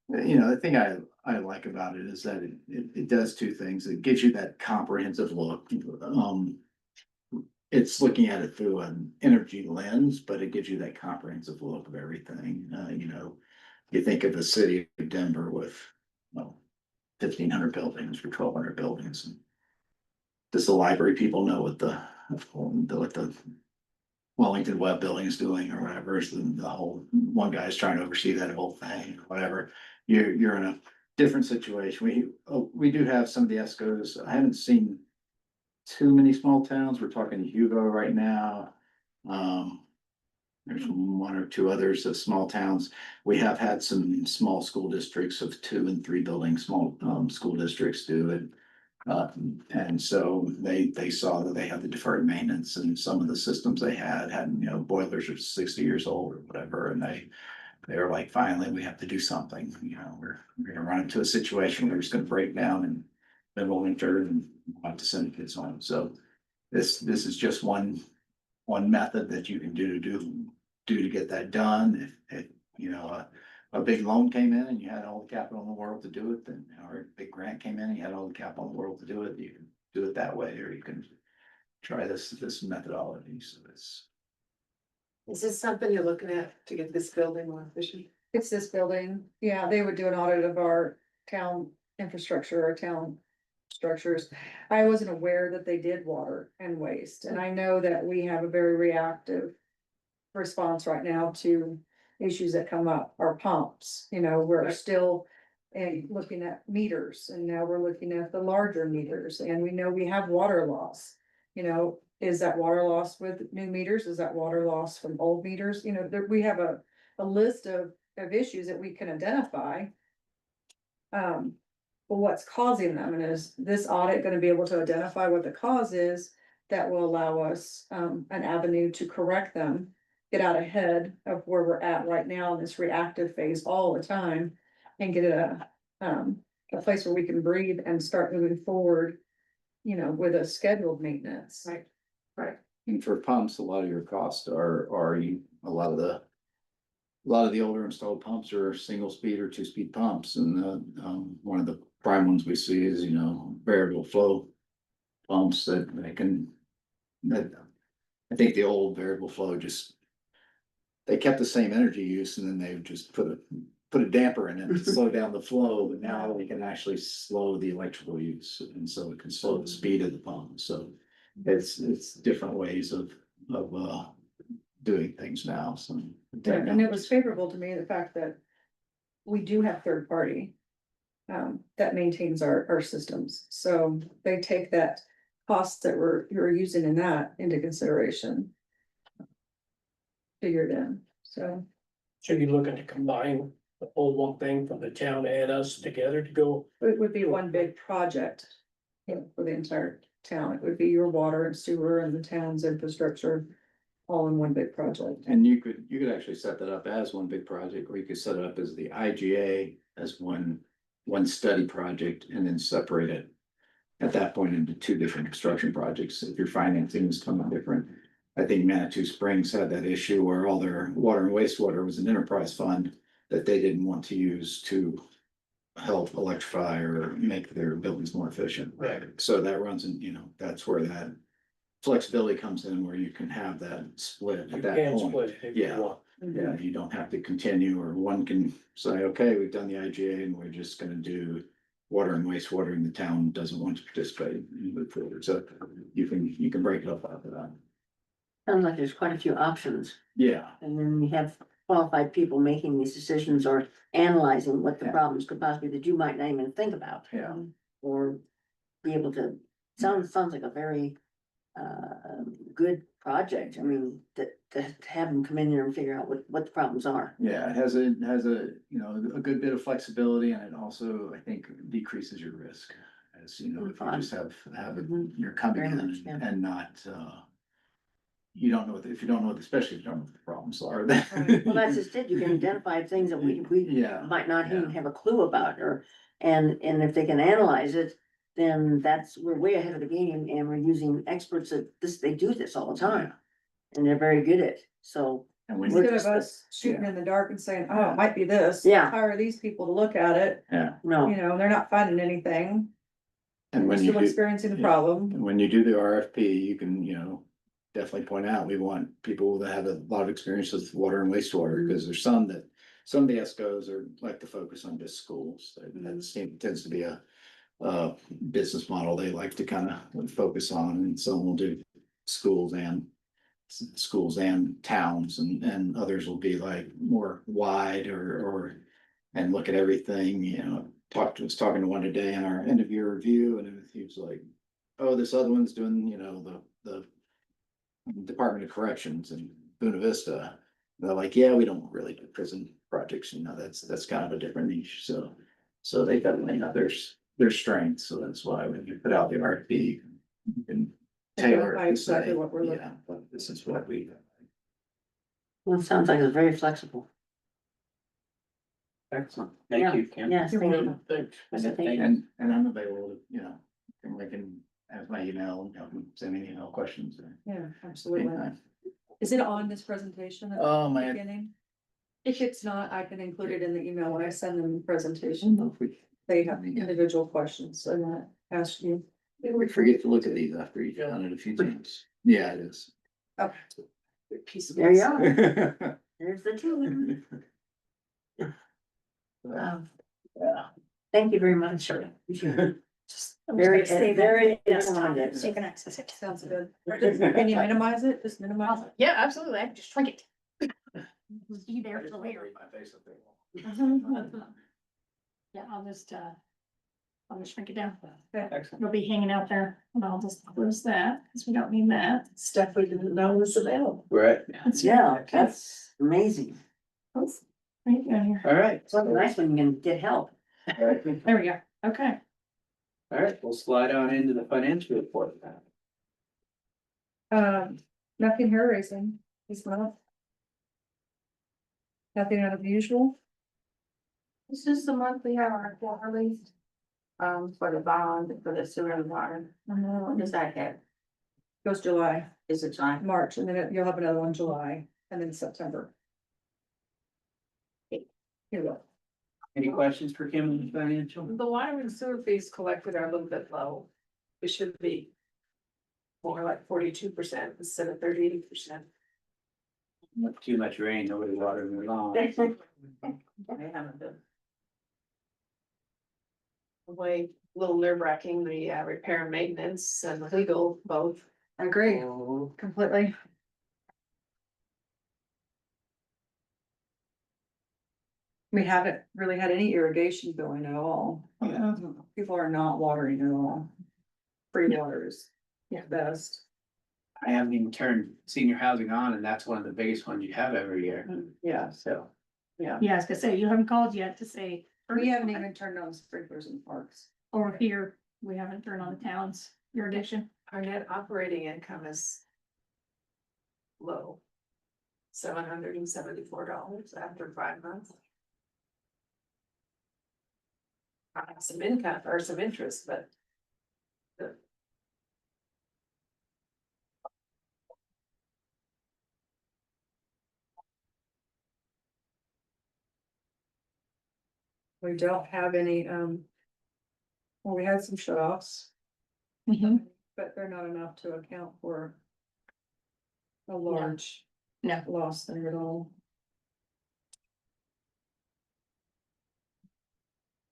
the thing I like about it is that it does two things. It gives you that comprehensive look. It's looking at it through an energy lens, but it gives you that comprehensive look of everything. You think of the city of Denver with, well, 1,500 buildings or 1,200 buildings. And does the library people know what the Wellington Web building is doing or whatever? Is the whole, one guy's trying to oversee that whole thing or whatever. You're in a different situation. We do have some of the ESCOs. I haven't seen too many small towns. We're talking Hugo right now. There's one or two others of small towns. We have had some small school districts of 2 and 3 building, small school districts do it. And so they saw that they had the deferred maintenance and some of the systems they had, boilers are 60 years old or whatever. And they were like, finally, we have to do something, we're gonna run into a situation where it's gonna break down in the middle of winter and we'll have to send kids home. So this is just one method that you can do to get that done. If a big loan came in and you had all the capital in the world to do it, then, or a big grant came in and you had all the capital in the world to do it, you can do it that way, or you can try this methodology. So it's. Is this something you're looking at to get this building more efficient? It's this building. Yeah, they would do an audit of our town infrastructure, our town structures. I wasn't aware that they did water and waste, and I know that we have a very reactive response right now to issues that come up, our pumps, we're Right. still looking at meters, and now we're looking at the larger meters, and we know we have water loss. Is that water loss with new meters? Is that water loss from old meters? We have a list of issues that we can identify. But what's causing them, and is this audit gonna be able to identify what the cause is that will allow us, an avenue to correct them? Get out ahead of where we're at right now in this reactive phase all the time and get a place where we can breathe and start moving forward, with a scheduled maintenance. Right. Right. And for pumps, a lot of your costs are a lot of the older installed pumps are single speed or 2-speed pumps, and one of the prime ones we see is variable flow pumps that I think the old variable flow they kept the same energy use and then they just put a damper in it to slow down the flow, but now we can actually slow the electrical use, and so it can slow the speed of the pump. So it's different ways of doing things now, so. And it was favorable to me, the fact that we do have third party that maintains our systems, so they take that cost that you're using in that into consideration. Figured in, so. So you're looking to combine the whole one thing from the town and us together to go, It would be one big project, for the entire town. It would be your water and sewer and the town's infrastructure, all in one big project. And you could actually set that up as one big project, or you could set it up as the IGA as one study project and then separate it at that point into 2 different construction projects. If your financing is coming different. I think Manitou Springs had that issue where all their water and wastewater was an enterprise fund that they didn't want to use to help electrify or make their buildings more efficient. Right. So that runs in, that's where that flexibility comes in, where you can have that split you at that can point. split if you Yeah. want. Yeah, you don't have to continue, or one can say, okay, we've done the IGA and we're just gonna do water and wastewater, and the town doesn't want to participate and move forward. So you can break it up after that. Sounds like there's quite a few options, Yeah, and then we have qualified people making these decisions or analyzing what the Yeah. problems could possibly that you might not even think about. Yeah. Or be able to, sounds like a very good project. I mean, to have them come in there and figure out what the problems are. Yeah, it has a, you know, a good bit of flexibility and it also, I think, decreases your risk. As you know, if you just have it, Mhm. you're coming Very in much, yeah. and not, you don't know what, if you don't know, especially if you don't know what the problems are, then. Right. Well, that's just it. You can identify things that we Yeah. might not even Yeah. have a clue about, or, and if they can analyze it, then we're way ahead of the game, and we're using experts they do this all the time. And they're very good at it, so. And when, We're Instead just- of us shooting in the dark and saying, oh, it might be this. Yeah. Hire these people to look at it, yeah, No, you know, they're not finding anything. and They're when you still do, experiencing the yeah. problem. and when you do the RFP, you can, you know, definitely point out, we want people that have a lot of experience with water and wastewater, because there's some of the ESCOs are like to focus on just schools. That tends to be a business model they like to kind of focus on, and some will do schools and towns, and others will be like more wide or and look at everything, you know. Was talking to one today in our end of year review, and he was like, oh, this other one's doing, you know, the Department of Corrections in Buena Vista. They're like, yeah, we don't really do prison projects, you know, that's kind of a different niche, so they definitely have their strengths, so that's why when you put out the RFP, you can tailor Identify it to exactly say, what we're looking yeah, but this is what we. well, it sounds like it's very flexible. Excellent. Yeah. Yes, thank you. Thanks. Thank you. And I'm available, you know, I can have my email and send me email questions. Yeah, absolutely. Anytime. Is it on this presentation? at Oh, the man. beginning? If it's not, I can include it in the email when I send them the presentation. They have individual questions and I ask you. We forget to look at these after you've done it a few times. Yeah, it is. Okay. Piece of. There you are. Yeah. There's the two. Thank you very much, sir. Very, very informative. So you can access it. Sounds good. Can you minimize it? Just minimize it. Yeah, absolutely. I can just shrink it. Be there for later. Yeah, I'll just shrink it down. Excellent. It'll be hanging out there and I'll just close that because we don't need that. Stuff we didn't know was available. Right. Yeah, that's amazing. What are you doing here? All right. It's so nice when you can get help. There we go. Okay. All right, we'll slide on into the financial report now. Nothing hair raising. He's not. Nothing out of the usual. This is the month we have our quarterly. For the bond, for the sewer and water. What does that have? Goes July, Is it July? March, and then you'll have another one July, and then September. Here we go. Any questions for Kim on the financial? The water and sewer fees collected are a little bit low. It should be more like 42% instead of 38%. Too much rain, nobody watering their lawn. They haven't been. Way, a little nerve wracking, the repair and maintenance and legal both. I agree, completely. We haven't really had any irrigation going at all. People are not watering at all. Free water is best. I haven't even turned senior housing on, and that's one of the biggest ones you have every year, Yeah, so. Yeah, I was gonna say, you haven't called yet to say. we haven't even turned on sprinklers in parks. Or here, we haven't turned on the town's irrigation. Our net operating income is low. $774 after 5 months. I have some income or some interest, but. We don't have any, well, we had some shut-offs, but they're not enough to account for a large No. loss there at all.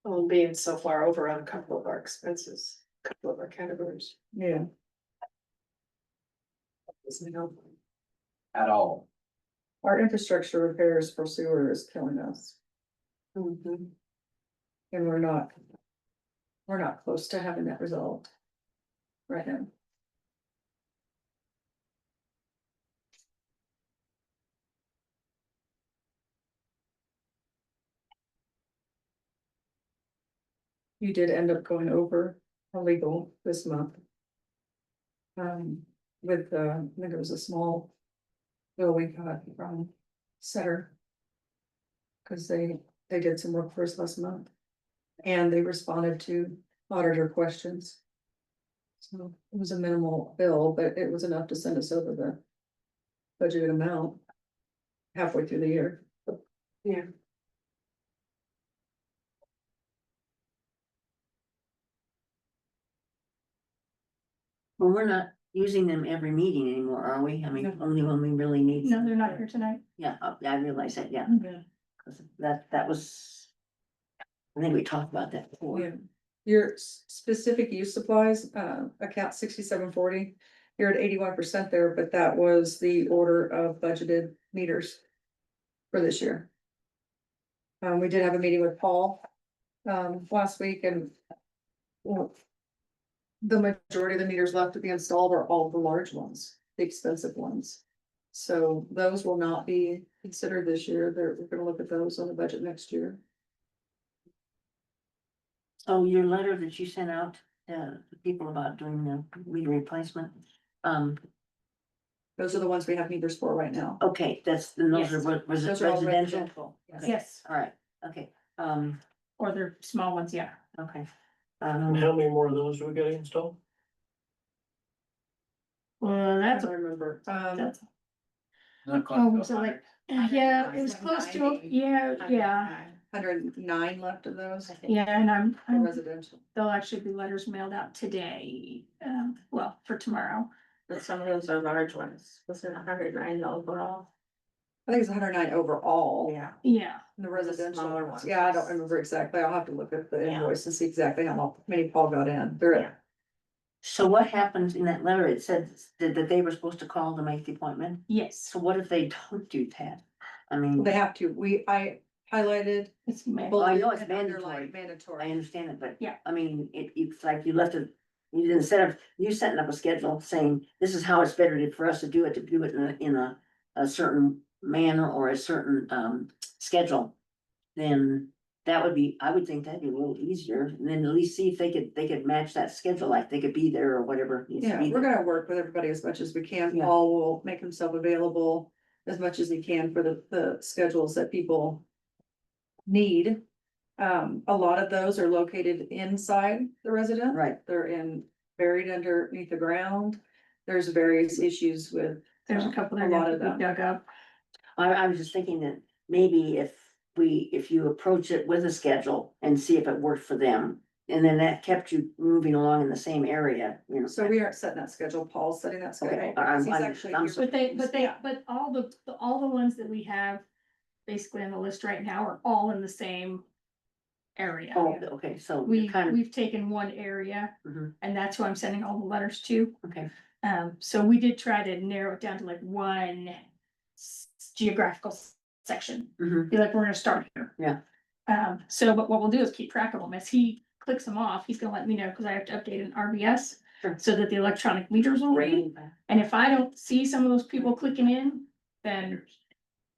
Well, being so far over on a couple of our expenses, a couple of our categories. Yeah. Doesn't help. At all. Our infrastructure repairs for sewer is killing us, Mhm. and we're not close to having that resolved. Right now. You did end up going over a legal this month. With, I think it was a small bill we got from Setter. Cause they did some work for us last month. And they responded to auditor questions. So it was a minimal bill, but it was enough to send us over the budgeted amount halfway through the year. Yeah. Well, we're not using them every meeting anymore, are we? I mean, No. only when we really need. No, they're not here tonight. Yeah, I realize that, yeah, Yeah. 'cause that was. I think we talked about that before. Yeah. Your specific use supplies, account 6740, you're at 81% there, but that was the order of budgeted meters for this year. We did have a meeting with Paul, last week and well, the majority of the meters left to be installed are all the large ones, the expensive ones. So those will not be considered this year. We're gonna look at those on the budget next year. So your letter that you sent out, to people about doing the meter replacement, Those are the ones we have meters for right now. okay, those are, Yes. was it Those are all residential? Yes. Yes, All right, okay, or they're small ones, yeah. okay. And how many more of those do we gotta install? Well, I that's, don't remember, that's, Not quite oh, to was it like, 100. yeah, it was close to, yeah. 109 left of those Yeah, and for I'm, residential. there'll actually be letters mailed out today, well, for tomorrow. But some of those are large ones, was it 109 overall? I think it's 109 overall. Yeah. Yeah, The The residential smaller ones, ones. yeah, I don't remember exactly, I'll have to look at the Yeah. invoice and see exactly how many Paul got in, they're Yeah. at, So what happened in that letter? It said that they were supposed to call to make the appointment. yes, So what if they don't do that? I mean, they have to, I highlighted. it's ma- Well, I know it's and underlined mandatory. I Mandatory, understand it, but. Yeah. I mean, it's like you left it, instead of you setting up a schedule saying, this is how it's better for us to do it in a certain manner or a certain, schedule. Then that would be, I would think that'd be a little easier, and then at least see if they could match that schedule, like they could be there or whatever. needs to yeah, be we're there. gonna work with everybody as much as we can, Yeah. Paul will make himself available as much as he can for the schedules that people need. A lot of those are located inside the residence. Right. They're buried underneath the ground. There's various issues with. there's a couple there A lot that of we them. dug up. I was just thinking that maybe if you approach it with a schedule and see if it worked for them. And then that kept you moving along in the same area, you know. So we aren't setting that schedule, Paul's setting that schedule. Okay, because he's I'm- actually I'm- here. But all the ones that we have basically on the list right now are all in the same area. Oh, okay, so We, you're kind of, we've taken one area Mhm. and that's who I'm sending all the letters to. okay, So we did try to narrow it down to like one geographical section. Mhm. Be like, we're gonna start here. Yeah. So, but what we'll do is keep track of them. As he clicks them off, he's gonna let me know, cause I have to update an RBS. Sure. So that the electronic meters will read. And if I don't see some of those people clicking in, then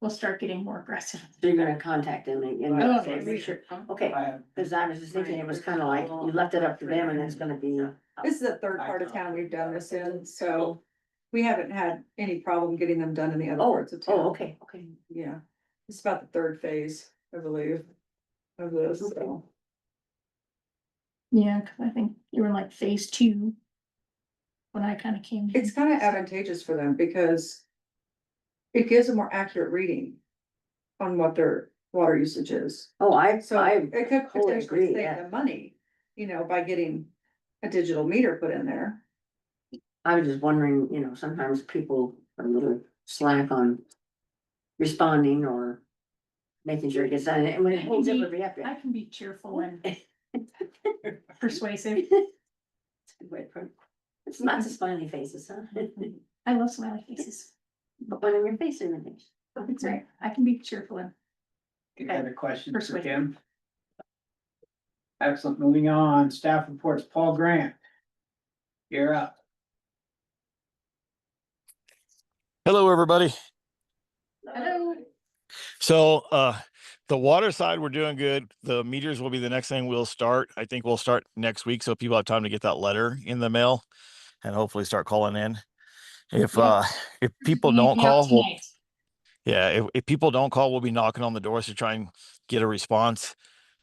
we'll start getting more aggressive. So you're gonna contact them and Oh, make okay. sure, okay, cause I was just thinking it was kind of like, you left it up to them and it's gonna be. This is the third part of town we've done this in, so we haven't had any problem getting them done in the other parts of town. Oh, okay, Yeah, it's about the third phase, I believe, of this, so. Yeah, cause I think you were in like phase 2. When I kind of came. in. It's kind of advantageous for them because it gives a more accurate reading on what their water usage is. oh, I So it could totally potentially agree, save yeah. them money, by getting a digital meter put in there. I was just wondering, sometimes people are a little slack on responding or making sure it gets done, and when it holds everybody up. I can be cheerful and persuasive. It's a good way to put it. It's lots of smiley faces, huh? I love smiley faces. But one on your face and your face. That's right. I can be cheerful and Any other questions for Persuade. Kim? Excellent. Moving on, staff reports, Paul Grant. You're up. Hello, everybody. hello. So, the water side, we're doing good. The meters will be the next thing we'll start. I think we'll start next week, so people have time to get that letter in the mail and hopefully start calling in. If, Yep. if people Maybe don't out call, we'll, tonight. yeah, if people don't call, we'll be knocking on the doors to try and get a response.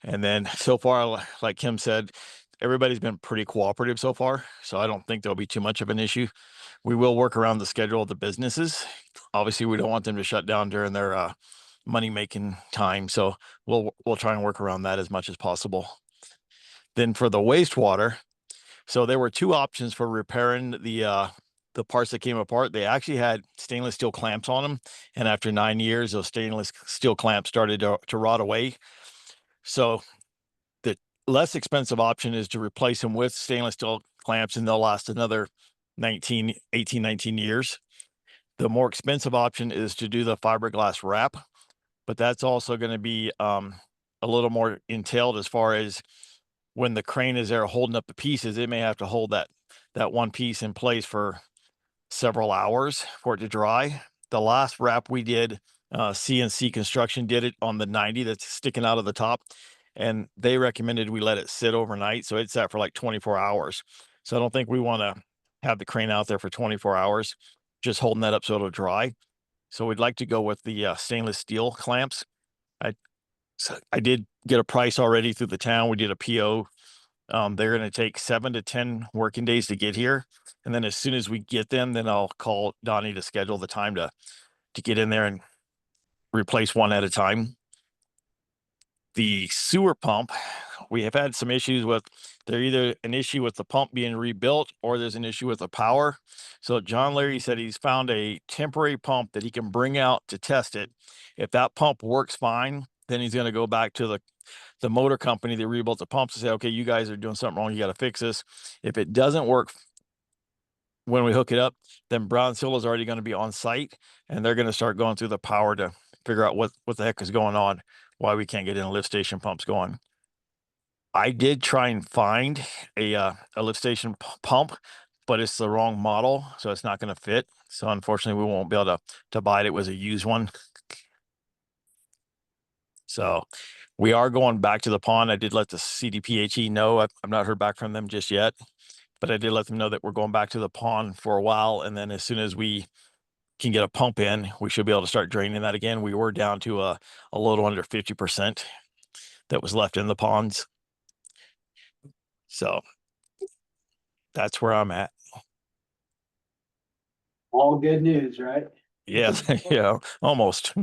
And then so far, like Kim said, everybody's been pretty cooperative so far, so I don't think there'll be too much of an issue. We will work around the schedule of the businesses. Obviously, we don't want them to shut down during their money making time, so we'll try and work around that as much as possible. Then for the wastewater, so there were two options for repairing the parts that came apart. They actually had stainless steel clamps on them, and after 9 years, those stainless steel clamps started to rot away. So the less expensive option is to replace them with stainless steel clamps, and they'll last another 19 years. The more expensive option is to do the fiberglass wrap, but that's also going to be a little more entailed as far as when the crane is there holding up the pieces, it may have to hold that one piece in place for several hours for it to dry. The last wrap we did, CNC Construction did it on the 90 that's sticking out of the top, and they recommended we let it sit overnight. So it sat for like 24 hours. So I don't think we want to have the crane out there for 24 hours, just holding that up so it'll dry. So we'd like to go with the stainless steel clamps. I did get a price already through the town. We did a PO. They're going to take 7 to 10 working days to get here. And then as soon as we get them, then I'll call Donnie to schedule the time to get in there and replace one at a time. The sewer pump, we have had some issues with, they're either an issue with the pump being rebuilt or there's an issue with the power. So John Larry said he's found a temporary pump that he can bring out to test it. If that pump works fine, then he's going to go back to the motor company that rebuilt the pumps and say, okay, you guys are doing something wrong. You got to fix this. If it doesn't work when we hook it up, then Brown Silva is already going to be on site and they're going to start going through the power to figure out what the heck is going on, why we can't get in lift station pumps going. I did try and find a lift station pump, but it's the wrong model, so it's not going to fit. So unfortunately, we won't be able to buy it. It was a used one. So we are going back to the pond. I did let the CDPHE know. I've not heard back from them just yet, but I did let them know that we're going back to the pond for a while. And then as soon as we can get a pump in, we should be able to start draining that again. We were down to a little under 50% that was left in the ponds. So that's where I'm at. All good news, right? Yes, yeah, almost.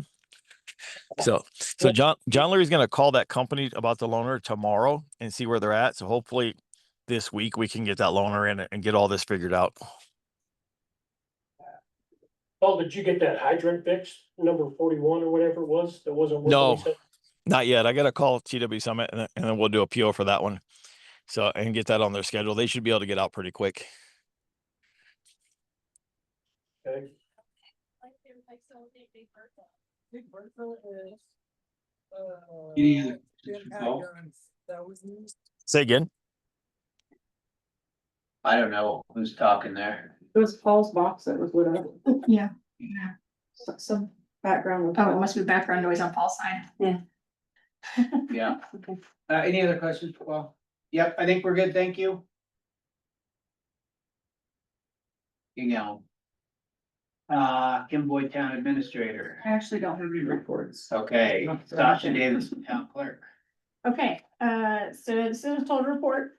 So John Larry's going to call that company about the loaner tomorrow and see where they're at. So hopefully this week we can get that loaner in and get all this figured out. Oh, did you get that hydrant fixed, number 41 or whatever it was, that wasn't working? No, he said? not yet. I got to call TW Summit and then we'll do a PO for that one. So and get that on their schedule. They should be able to get out pretty quick. Okay. Any other questions for Paul? Say again. I don't know who's talking there. It was Paul's box that was lit up. Yeah. Some background. Oh, it must be background noise on Paul's side. Yeah. Yeah. Okay. Any other questions for Paul? Yep, I think we're good. Thank you. Kim Boyd, Town Administrator. I actually don't have any reports. Okay, Sasha Davis, Town Clerk. Okay, so this is a total report.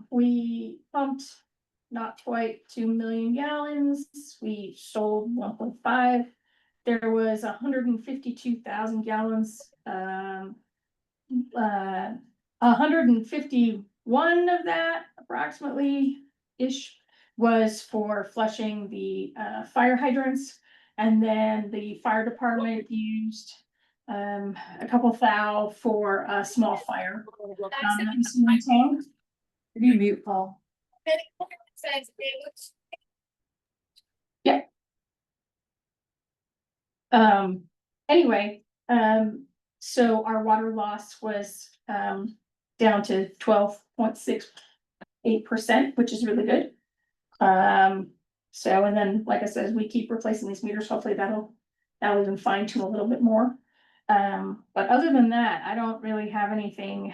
We pumped not quite 2 million gallons. We sold 1.5. There was 152,000 gallons. 151 of that approximately ish was for flushing the fire hydrants. And then the fire department used a couple thou for a small fire. Did you mute Paul? Yeah. Anyway, so our water loss was, down to 12.68%, which is really good. So, and then, like I said, as we keep replacing these meters, hopefully that'll even fine tune a little bit more. But other than that, I don't really have anything,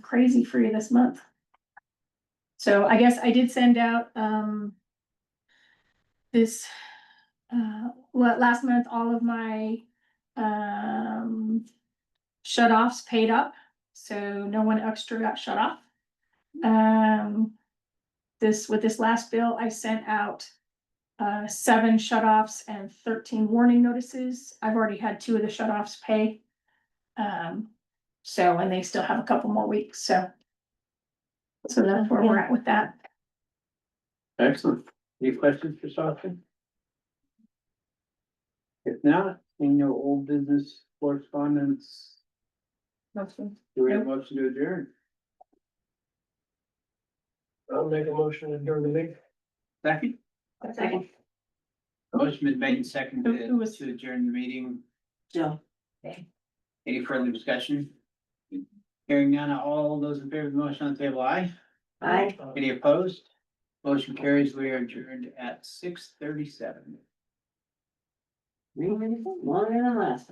crazy for you this month. So I guess I did send out, this, last month, all of my, shut-offs paid up, so no one extra got shut off. With this last bill, I sent out 7 shut-offs and 13 warning notices. I've already had 2 of the shut-offs pay. So, and they still have a couple more weeks, so that's where we're at with that. Excellent. Any questions for Sasha? If not, seeing no old business correspondence, Motion. do we have a motion to adjourn? I'll make a motion to adjourn the meeting. Second? Second. Motion been made and seconded Who was- to adjourn the meeting. Jill. Any further discussion? Hearing none, all those in favor of the motion on the table, aye. Aye. Any opposed? Motion carries. We are adjourned at 6:37. Longer than last.